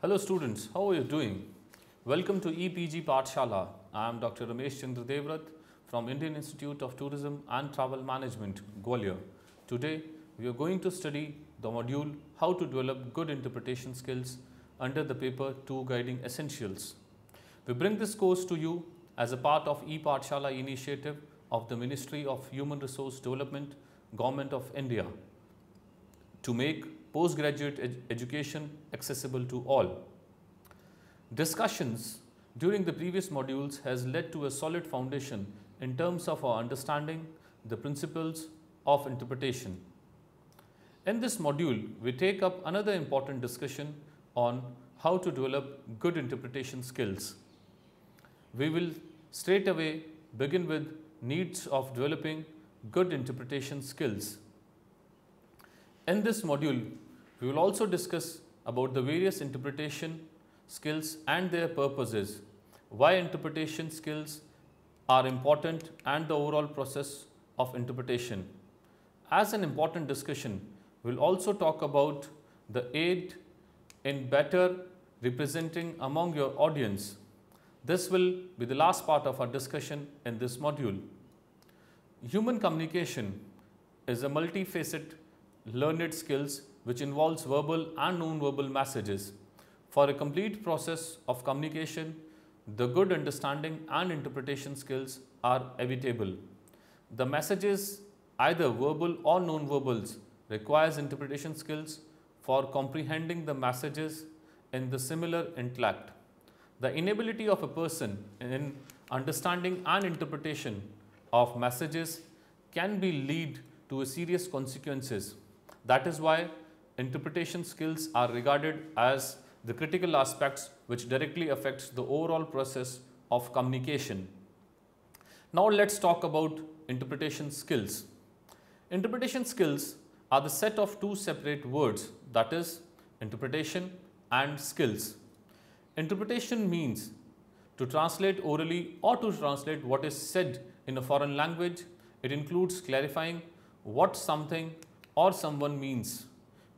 Hello students, how are you doing? Welcome to EPG Pathshala. I am Dr. Ramesh Chandra Devrat from Indian Institute of Tourism and Travel Management, Gwalior. Today, we are going to study the module How to Develop Good Interpretation Skills under the paper Tour Guiding Essentials. We bring this course to you as a part of ePathshala initiative of the Ministry of Human Resource Development, Government of India, to make postgraduate education accessible to all. Discussions during the previous modules has led to a solid foundation in terms of our understanding the principles of interpretation. In this module, we take up another important discussion on how to develop good interpretation skills. We will straight away begin with needs of developing good interpretation skills. In this module, we will also discuss about the various interpretation skills and their purposes, why interpretation skills are important and the overall process of interpretation. As an important discussion, we will also talk about the aid in better representing among your audience. This will be the last part of our discussion in this module. Human communication is a multifaceted learned skills which involves verbal and non-verbal messages. For a complete process of communication, the good understanding and interpretation skills are inevitable. The messages, either verbal or non-verbals, requires interpretation skills for comprehending the messages in the similar intellect. The inability of a person in understanding and interpretation of messages can be lead to a serious consequences. That is why interpretation skills are regarded as the critical aspects which directly affects the overall process of communication. Now let's talk about interpretation skills. Interpretation skills are the set of two separate words, that is interpretation and skills. Interpretation means to translate orally or to translate what is said in a foreign language. It includes clarifying what something or someone means,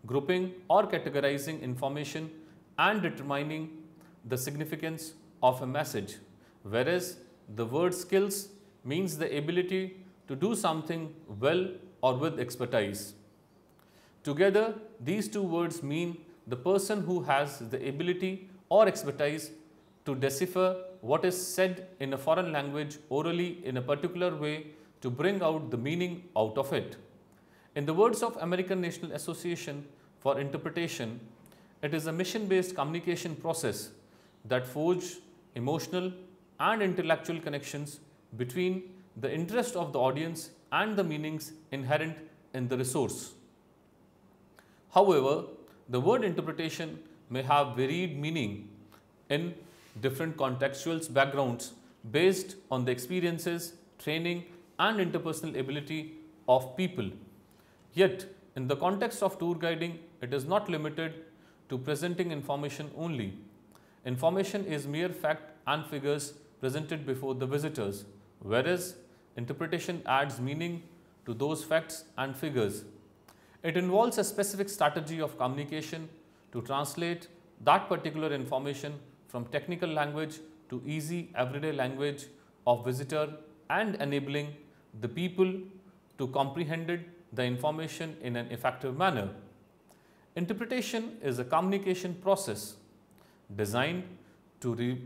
grouping or categorizing information and determining the significance of a message, whereas the word skills means the ability to do something well or with expertise. Together, these two words mean the person who has the ability or expertise to decipher what is said in a foreign language orally in a particular way to bring out the meaning out of it. In the words of American National Association for Interpretation, it is a mission-based communication process that forges emotional and intellectual connections between the interest of the audience and the meanings inherent in the resource. However, the word interpretation may have varied meaning in different contextual backgrounds based on the experiences, training and interpersonal ability of people. Yet, in the context of tour guiding, it is not limited to presenting information only. Information is mere fact and figures presented before the visitors, whereas interpretation adds meaning to those facts and figures. It involves a specific strategy of communication to translate that particular information from technical language to easy everyday language of visitor and enabling the people to comprehend the information in an effective manner. Interpretation is a communication process designed to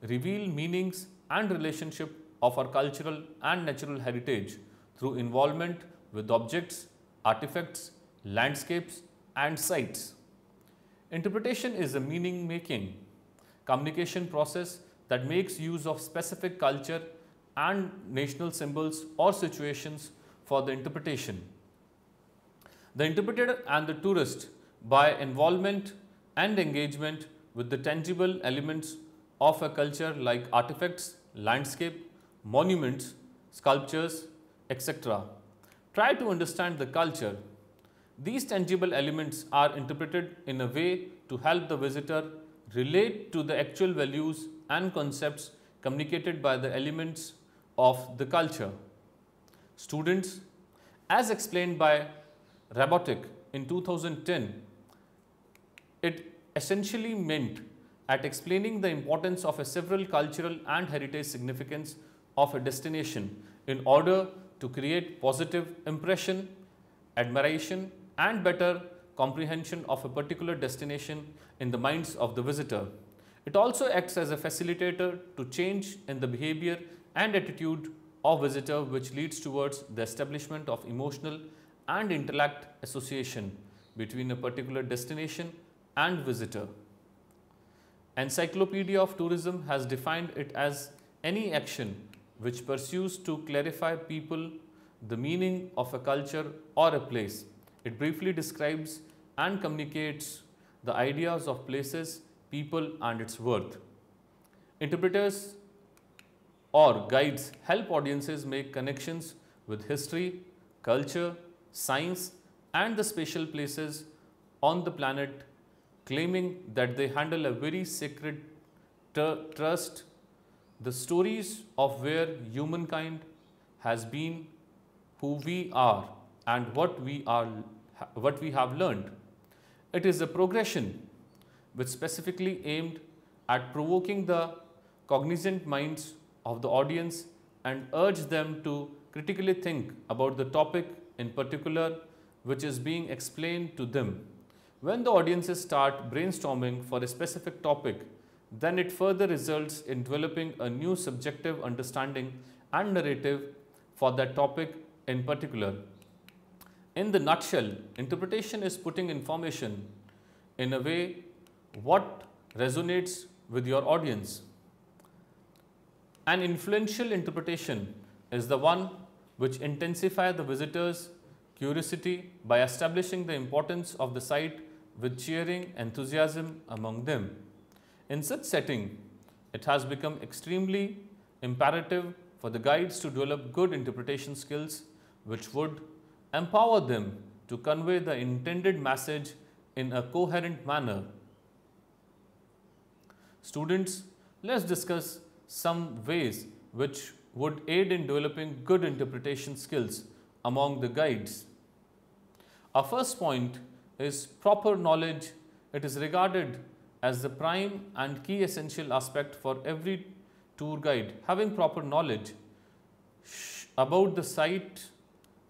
reveal meanings and relationship of our cultural and natural heritage through involvement with objects, artifacts, landscapes and sites. Interpretation is a meaning-making communication process that makes use of specific culture and national symbols or situations for the interpretation. The interpreter and the tourist, by involvement and engagement with the tangible elements of a culture like artifacts, landscape, monuments, sculptures, etc., try to understand the culture. These tangible elements are interpreted in a way to help the visitor relate to the actual values and concepts communicated by the elements of the culture. Students, as explained by Robotic in 2010, it essentially meant at explaining the importance of a several cultural and heritage significance of a destination in order to create positive impression, admiration and better comprehension of a particular destination in the minds of the visitor. It also acts as a facilitator to change in the behavior and attitude of visitor, which leads towards the establishment of emotional and intellect association between a particular destination and visitor. Encyclopedia of Tourism has defined it as any action which pursues to clarify people the meaning of a culture or a place. It briefly describes and communicates the ideas of places, people and its worth. Interpreters or guides help audiences make connections with history, culture, science and the special places on the planet, claiming that they handle a very sacred trust, the stories of where humankind has been, who we are and what we have learned. It is a progression which specifically aimed at provoking the cognizant minds of the audience and urge them to critically think about the topic in particular which is being explained to them. When the audiences start brainstorming for a specific topic, then it further results in developing a new subjective understanding and narrative for that topic in particular. In the nutshell, interpretation is putting information in a way what resonates with your audience. An influential interpretation is the one which intensifies the visitor's curiosity by establishing the importance of the site with cheering enthusiasm among them. In such setting, it has become extremely imperative for the guides to develop good interpretation skills which would empower them to convey the intended message in a coherent manner. Students, let's discuss some ways which would aid in developing good interpretation skills among the guides. Our first point is proper knowledge. It is regarded as the prime and key essential aspect for every tour guide. Having proper knowledge about the site,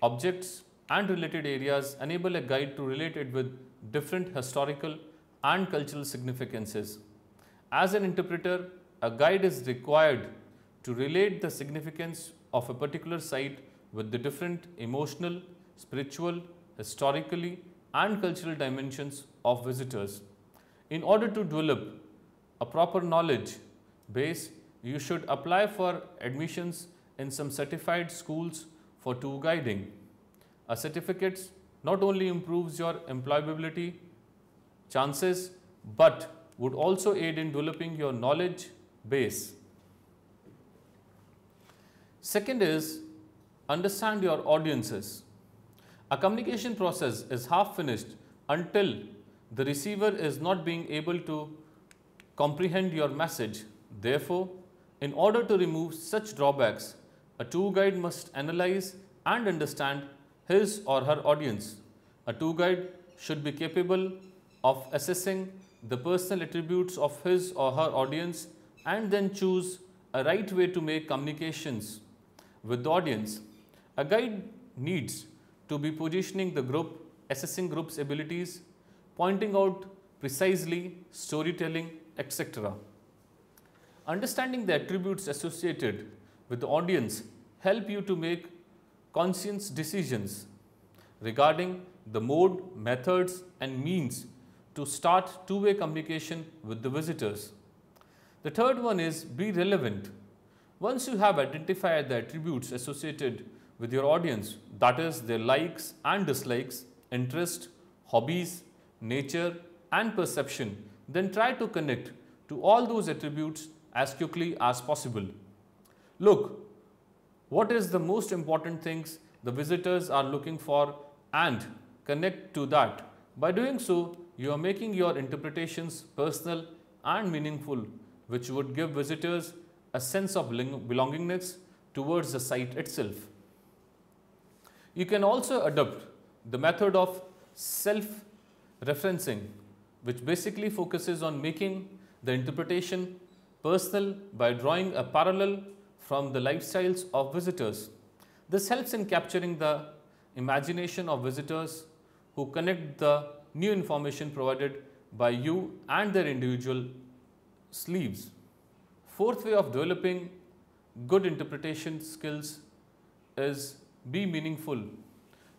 objects and related areas enable a guide to relate it with different historical and cultural significances. As an interpreter, a guide is required to relate the significance of a particular site with the different emotional, spiritual, historically and cultural dimensions of visitors. In order to develop a proper knowledge base, you should apply for admissions in some certified schools for tour guiding. A certificate not only improves your employability chances but would also aid in developing your knowledge base. Second is understand your audiences. A communication process is half finished until the receiver is not being able to comprehend your message. Therefore, in order to remove such drawbacks, a tour guide must analyze and understand his or her audience. A tour guide should be capable of assessing the personal attributes of his or her audience and then choose a right way to make communications with the audience. A guide needs to be positioning the group, assessing group's abilities, pointing out precisely, storytelling, etc. Understanding the attributes associated with the audience help you to make conscious decisions regarding the mode, methods and means to start two-way communication with the visitors. The third one is be relevant. Once you have identified the attributes associated with your audience, that is their likes and dislikes, interest, hobbies, nature and perception, then try to connect to all those attributes as quickly as possible. Look, what is the most important things the visitors are looking for and connect to that. By doing so, you are making your interpretations personal and meaningful, which would give visitors a sense of belongingness towards the site itself. You can also adopt the method of self-referencing which basically focuses on making the interpretation personal by drawing a parallel from the lifestyles of visitors. This helps in capturing the imagination of visitors who connect the new information provided by you and their individual sleeves. Fourth way of developing good interpretation skills is be meaningful.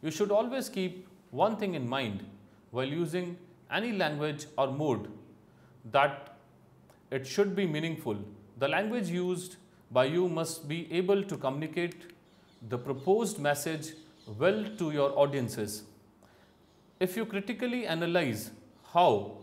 You should always keep one thing in mind while using any language or mode, that it should be meaningful. The language used by you must be able to communicate the proposed message well to your audiences. If you critically analyze how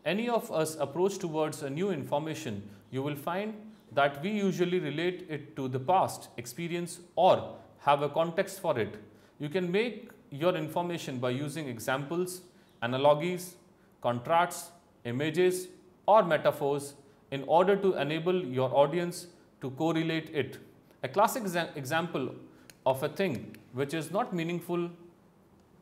any of us approach towards a new information, you will find that we usually relate it to the past experience or have a context for it. You can make your information by using examples, analogies, contrasts, images, or metaphors in order to enable your audience to correlate it. A classic example of a thing which is not meaningful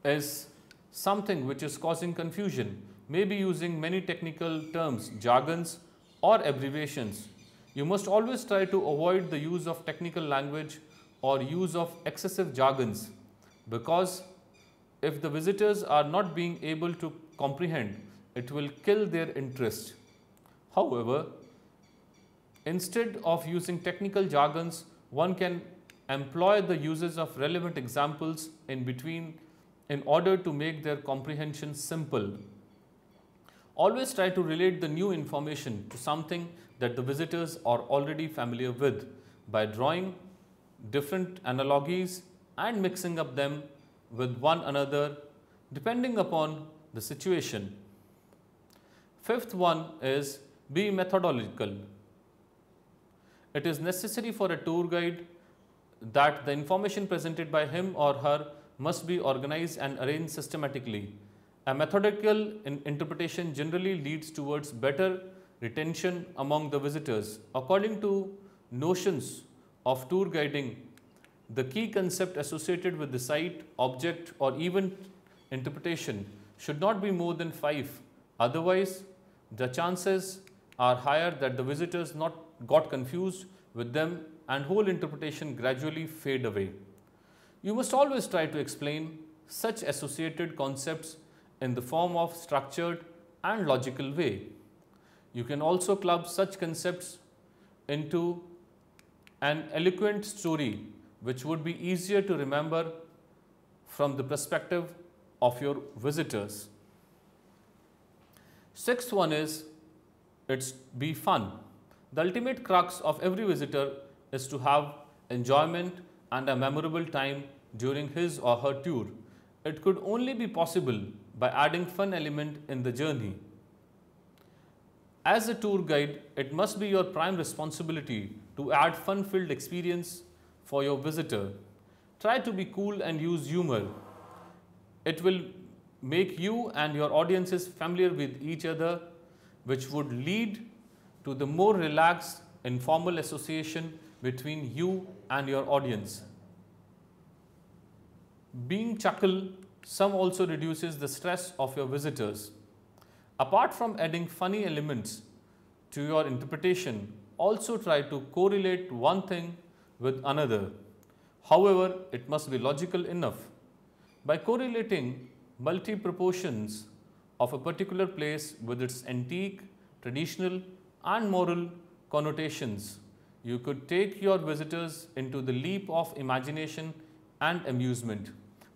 is something which is causing confusion, maybe using many technical terms, jargons, or abbreviations. You must always try to avoid the use of technical language or use of excessive jargons, because if the visitors are not being able to comprehend, it will kill their interest. However, instead of using technical jargons, one can employ the uses of relevant examples in between in order to make their comprehension simple. Always try to relate the new information to something that the visitors are already familiar with by drawing different analogies and mixing up them with one another depending upon the situation. Fifth one is be methodical. It is necessary for a tour guide that the information presented by him or her must be organized and arranged systematically. A methodical interpretation generally leads towards better retention among the visitors. According to notions of tour guiding, the key concept associated with the site, object, or event interpretation should not be more than 5. Otherwise, the chances are higher that the visitors got confused with them and whole interpretation gradually fade away. You must always try to explain such associated concepts in the form of structured and logical way. You can also club such concepts into an eloquent story which would be easier to remember from the perspective of your visitors. Sixth one is it's be fun. The ultimate crux of every visitor is to have enjoyment and a memorable time during his or her tour. It could only be possible by adding fun element in the journey. As a tour guide, it must be your prime responsibility to add fun-filled experience for your visitor. Try to be cool and use humor. It will make you and your audiences familiar with each other, which would lead to the more relaxed, informal association between you and your audience. Being chuckle, some also reduces the stress of your visitors. Apart from adding funny elements to your interpretation, also try to correlate one thing with another. However, it must be logical enough. By correlating multi-proportions of a particular place with its antique, traditional, and moral connotations, you could take your visitors into the leap of imagination and amusement.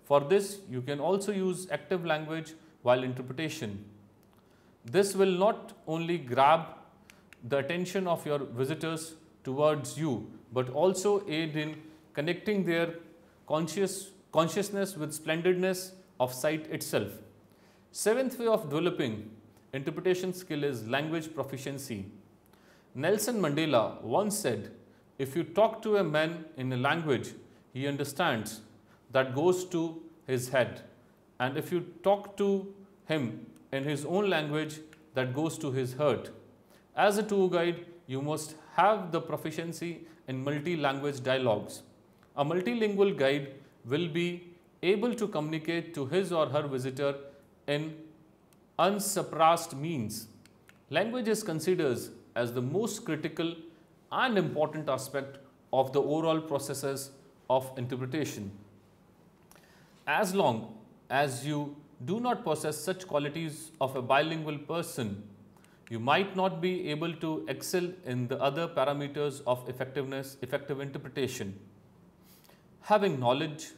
For this, you can also use active language while interpretation. This will not only grab the attention of your visitors towards you, but also aid in connecting their consciousness with splendidness of sight itself. Seventh way of developing interpretation skill is language proficiency. Nelson Mandela once said, if you talk to a man in a language he understands, that goes to his head, and if you talk to him in his own language, that goes to his heart. As a tour guide, you must have the proficiency in multi-language dialogues. A multilingual guide will be able to communicate to his or her visitor in unsurpassed means. Language is considered as the most critical and important aspect of the overall processes of interpretation. As long as you do not possess such qualities of a bilingual person, you might not be able to excel in the other parameters of effective interpretation. Having knowledge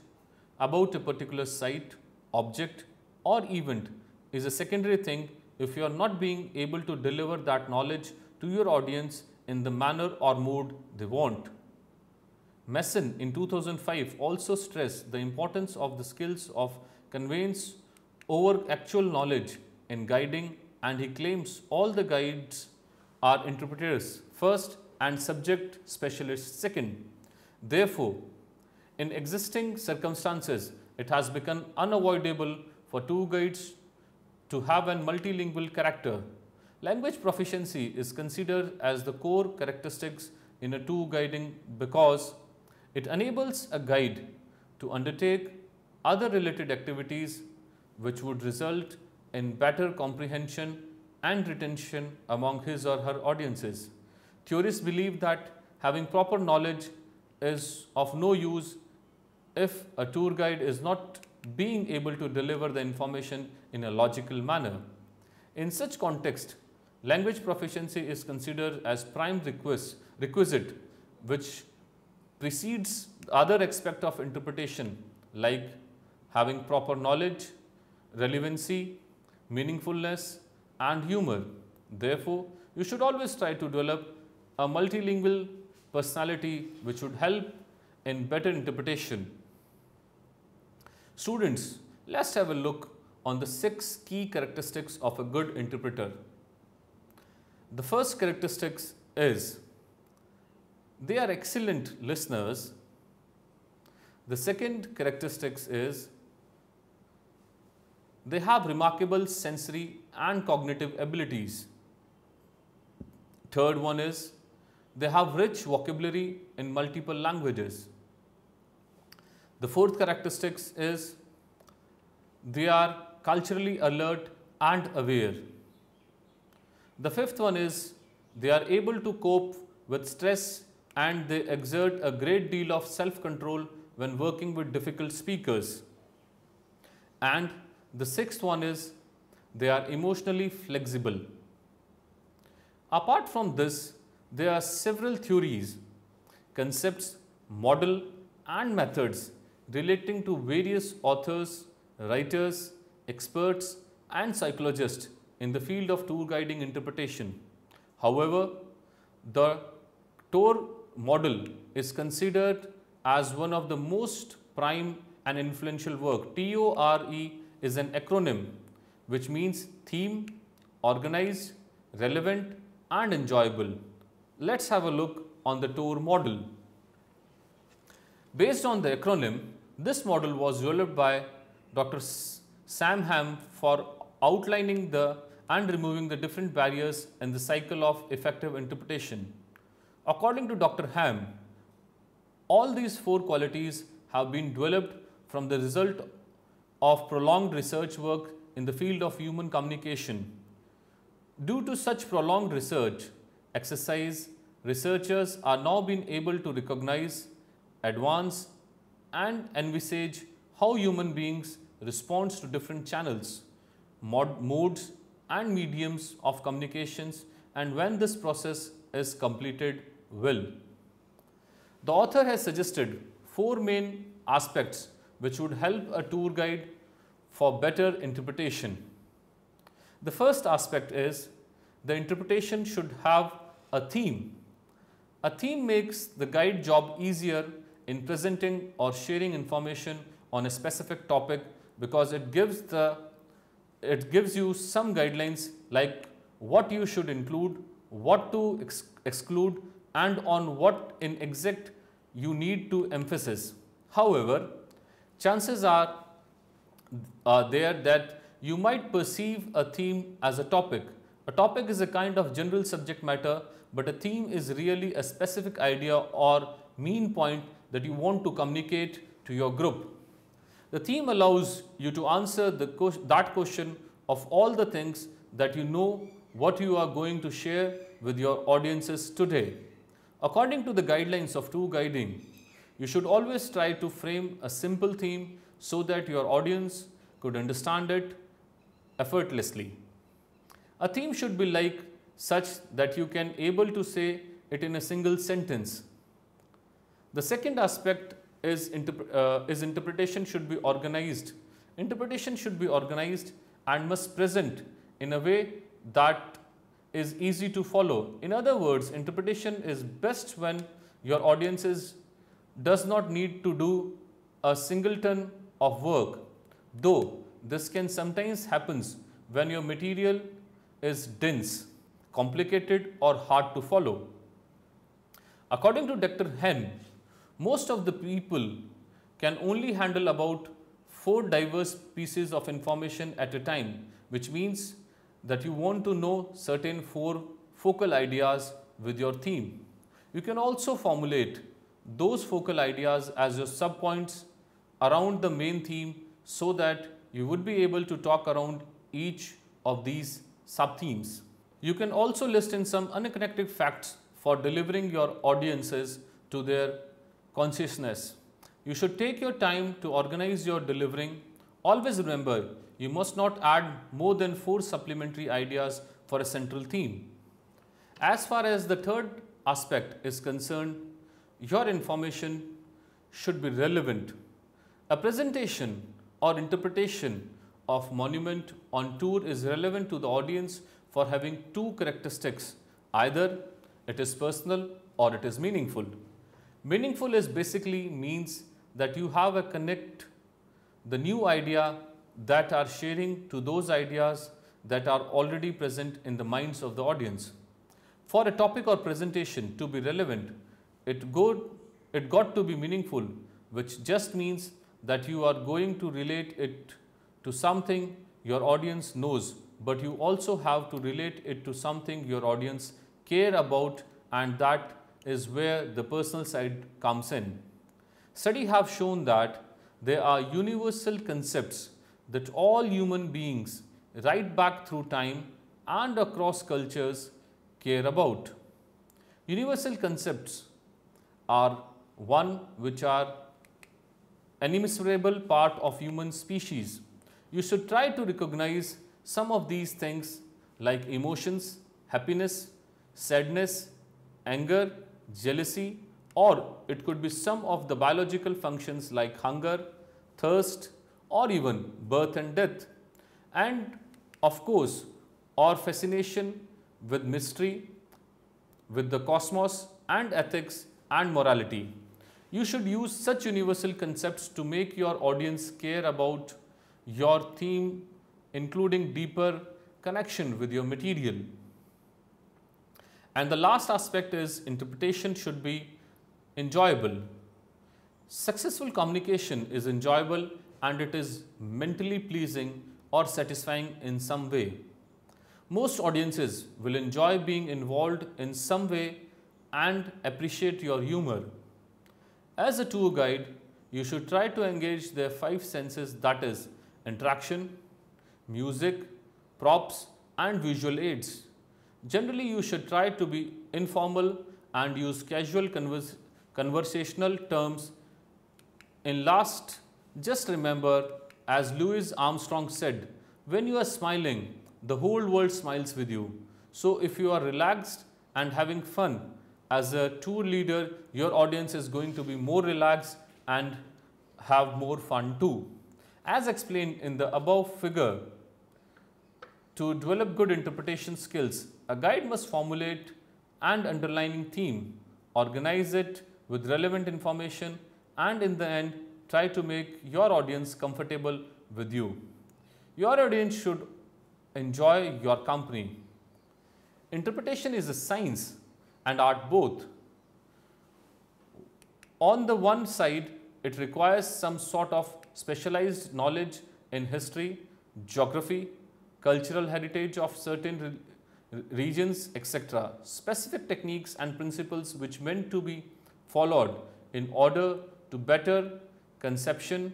about a particular site, object, or event is a secondary thing if you are not being able to deliver that knowledge to your audience in the manner or mode they want. Mason in 2005 also stressed the importance of the skills of conveyance over actual knowledge in guiding, and he claims all the guides are interpreters first and subject specialists second. Therefore, in existing circumstances, it has become unavoidable for tour guides to have a multilingual character. Language proficiency is considered as the core characteristics in a tour guiding because it enables a guide to undertake other related activities which would result in better comprehension and retention among his or her audiences. Theorists believe that having proper knowledge is of no use if a tour guide is not being able to deliver the information in a logical manner. In such context, language proficiency is considered as prime requisite which precedes other aspect of interpretation like having proper knowledge, relevancy, meaningfulness, and humor. Therefore, you should always try to develop a multilingual personality which would help in better interpretation. Students, let's have a look on the 6 key characteristics of a good interpreter. The first characteristic is they are excellent listeners. The second characteristic is they have remarkable sensory and cognitive abilities. Third one is they have rich vocabulary in multiple languages. The fourth characteristic is they are culturally alert and aware. The fifth one is they are able to cope with stress and they exert a great deal of self-control when working with difficult speakers. And the sixth one is they are emotionally flexible. Apart from this, there are several theories, concepts, model and methods relating to various authors, writers, experts and psychologists in the field of tour guiding interpretation. However, the tour model is considered as one of the most prime and influential work. TORE is an acronym which means theme, organized, relevant and enjoyable. Let's have a look on the tour model. Based on the acronym, this model was developed by Dr. Sam Ham for outlining and removing the different barriers in the cycle of effective interpretation. According to Dr. Ham, all these 4 qualities have been developed from the result of prolonged research work in the field of human communication. Due to such prolonged research exercise, researchers are now being able to recognize, advance and envisage how human beings respond to different channels, modes and mediums of communications, and when this process is completed well. The author has suggested 4 main aspects which would help a tour guide for better interpretation. The first aspect is the interpretation should have a theme. A theme makes the guide job easier in presenting or sharing information on a specific topic because it gives you some guidelines like what you should include, what to exclude and on what in exact you need to emphasize. However, chances are there that you might perceive a theme as a topic. A topic is a kind of general subject matter, but a theme is really a specific idea or main point that you want to communicate to your group. The theme allows you to answer that question of all the things that you know what you are going to share with your audiences today. According to the guidelines of tour guiding, you should always try to frame a simple theme so that your audience could understand it effortlessly. A theme should be like such that you can able to say it in a single sentence. The second aspect is interpretation should be organized. Interpretation should be organized and must present in a way that is easy to follow. In other words, interpretation is best when your audiences does not need to do a singleton of work, though this can sometimes happens when your material is dense, complicated or hard to follow. According to Dr. Hen, most of the people can only handle about 4 diverse pieces of information at a time, which means that you want to know certain 4 focal ideas with your theme. You can also formulate those focal ideas as your subpoints around the main theme so that you would be able to talk around each of these sub-themes. You can also list in some unconnected facts for delivering your audiences to their consciousness. You should take your time to organize your delivering. Always remember, you must not add more than 4 supplementary ideas for a central theme. As far as the third aspect is concerned, your information should be relevant. A presentation or interpretation of monument on tour is relevant to the audience for having 2 characteristics. Either it is personal or it is meaningful. Meaningful is basically means that you have a connect the new idea that are sharing to those ideas that are already present in the minds of the audience. For a topic or presentation to be relevant, it got to be meaningful, which just means that you are going to relate it to something your audience knows, but you also have to relate it to something your audience care about, and that is where the personal side comes in. Studies have shown that there are universal concepts that all human beings right back through time and across cultures care about. Universal concepts are one which are an immeasurable part of human species. You should try to recognize some of these things like emotions, happiness, sadness, anger, jealousy, or it could be some of the biological functions like hunger, thirst, or even birth and death. And of course, our fascination with mystery, with the cosmos and ethics and morality. You should use such universal concepts to make your audience care about your theme, including deeper connection with your material. And the last aspect is interpretation should be enjoyable. Successful communication is enjoyable and it is mentally pleasing or satisfying in some way. Most audiences will enjoy being involved in some way and appreciate your humor. As a tour guide, you should try to engage their 5 senses, that is interaction, music, props and visual aids. Generally, you should try to be informal and use casual conversational terms. In last, just remember, as Louis Armstrong said, when you are smiling, the whole world smiles with you. So if you are relaxed and having fun as a tour leader, your audience is going to be more relaxed and have more fun too. As explained in the above figure, to develop good interpretation skills, a guide must formulate an underlining theme, organize it with relevant information, and in the end, try to make your audience comfortable with you. Your audience should enjoy your company. Interpretation is a science and art both. On the one side, it requires some sort of specialized knowledge in history, geography, cultural heritage of certain regions, etc. Specific techniques and principles which meant to be followed in order to better conception.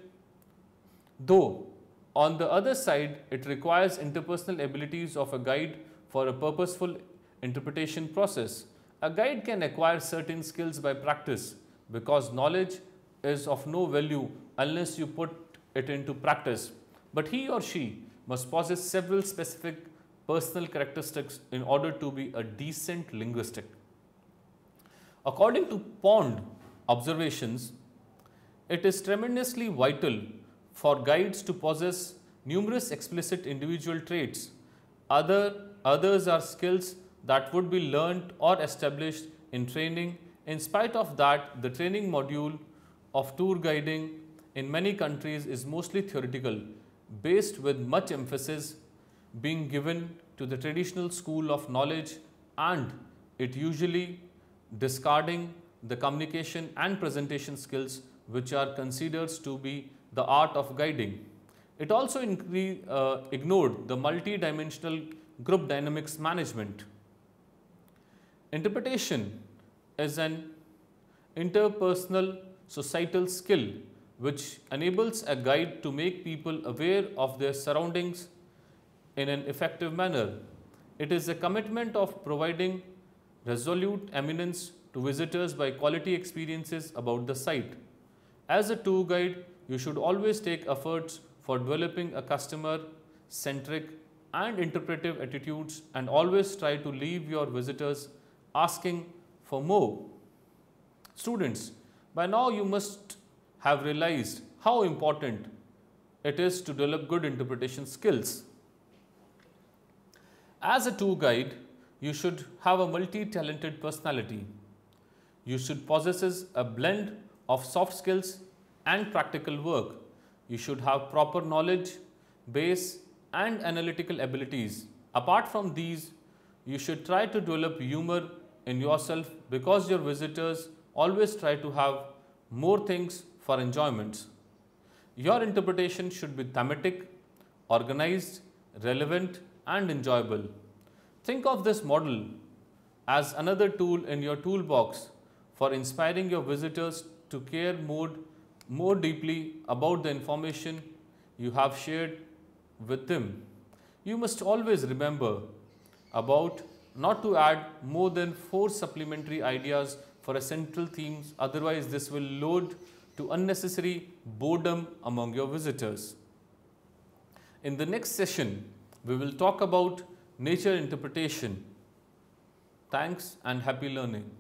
Though On the other side, it requires interpersonal abilities of a guide for a purposeful interpretation process. A guide can acquire certain skills by practice because knowledge is of no value unless you put it into practice. But he or she must possess several specific personal characteristics in order to be a decent linguistic. According to Pond observations, it is tremendously vital for guides to possess numerous explicit individual traits. Others are skills that would be learned or established in training. In spite of that, the training module of tour guiding in many countries is mostly theoretical, based with much emphasis being given to the traditional school of knowledge, and it usually discarding the communication and presentation skills which are considered to be the art of guiding. It also ignored the multi-dimensional group dynamics management. Interpretation is an interpersonal societal skill which enables a guide to make people aware of their surroundings in an effective manner. It is a commitment of providing resolute eminence to visitors by quality experiences about the site. As a tour guide, you should always take efforts for developing a customer-centric and interpretive attitudes and always try to leave your visitors asking for more. Students, by now you must have realized how important it is to develop good interpretation skills. As a tour guide, you should have a multi-talented personality. You should possess a blend of soft skills and practical work. You should have proper knowledge base and analytical abilities. Apart from these, you should try to develop humor in yourself because your visitors always try to have more things for enjoyment. Your interpretation should be thematic, organized, relevant, and enjoyable. Think of this model as another tool in your toolbox for inspiring your visitors to care more deeply about the information you have shared with them. You must always remember about not to add more than 4 supplementary ideas for a central theme, otherwise this will lead to unnecessary boredom among your visitors. In the next session, we will talk about nature interpretation. Thanks and happy learning.